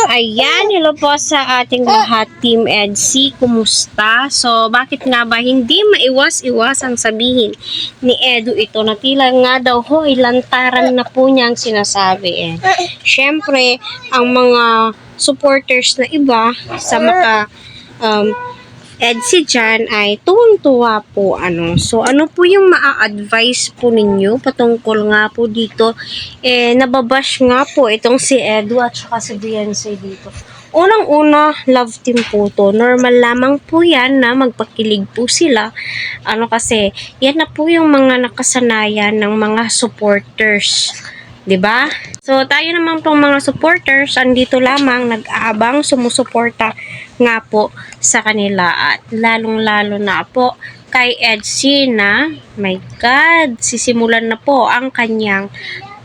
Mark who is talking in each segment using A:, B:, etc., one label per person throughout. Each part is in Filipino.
A: Ayan, hello po sa ating lahat, Team EDC. Kumusta? So, bakit nga ba hindi maiwas-iwasang sabihin ni Edu ito na tila nga daw ho, lantaran na po niya ang sinasabi eh. Siyempre, ang mga supporters na iba sa EDC dyan ay tuwang-tuwa po So ano po yung maa-advise po ninyo patungkol nga po dito? Nababash nga po itong si Edu at saka si Beyonce dito. Unang-una, love team po to. Normal lamang po yan na magpakilig po sila. Kasi yan na po yung mga nakasanayan ng mga supporters. 'Di ba? So, tayo naman pong mga supporters, andito lamang, nag-aabang, sumusuporta nga po sa kanila. At lalong-lalo na po kay EDC na, my God, sisimulan na po ang kanyang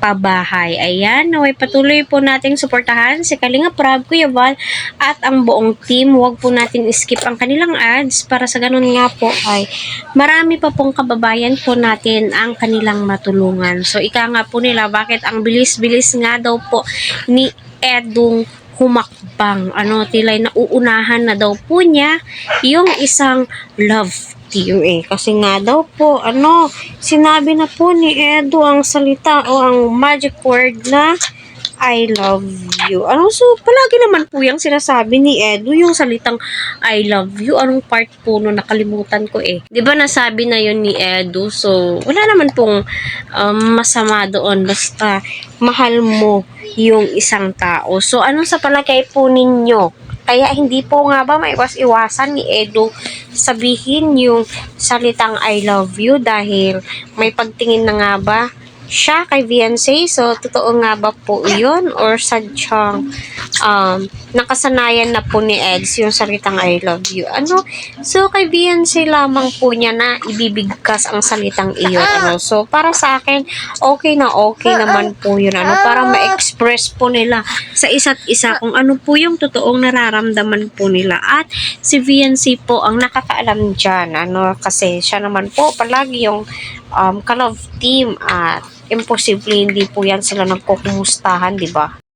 A: pabahay. Ayan, naway patuloy po nating suportahan si Kalinga Prab, Kuya Val, at ang buong team. Huwag po natin skip ang kanilang ads para sa ganun nga po ay marami pa pong kababayan po natin ang kanilang matulungan. So, ika nga po nila, bakit ang bilis-bilis nga daw po ni Edung humakbang. Tila'y nauunahan na daw po niya yung isang love team Kasi nga daw po, sinabi na po ni Edu ang salita o ang magic word na I love you. So, palagi naman po yung sinasabi ni Edu, yung salitang I love you. Anong part po no, nakalimutan ko Di ba nasabi na yun ni Edu? So, wala naman pong masama doon. Basta, mahal mo yung isang tao. So, anong sa palagay po ninyo? Kaya hindi po nga ba maiwas-iwasan ni Edu sabihin yung salitang I love you dahil may pagtingin na nga ba siya kay Beyonce? So, totoo nga ba po yun? Or sadyang nakasanayan na po ni Eds yung salitang I love you? So, kay Beyonce lamang po niya na ibibigkas ang salitang iyon. So, para sa akin, okay naman po yun. Para ma-express po nila sa isa't isa kung ano po yung totoong nararamdaman po nila. At si Beyonce po ang nakakaalam dyan. Kasi siya naman po palagi yung ka-love team at imposible hindi po yan sila nagkukumustahan, di ba?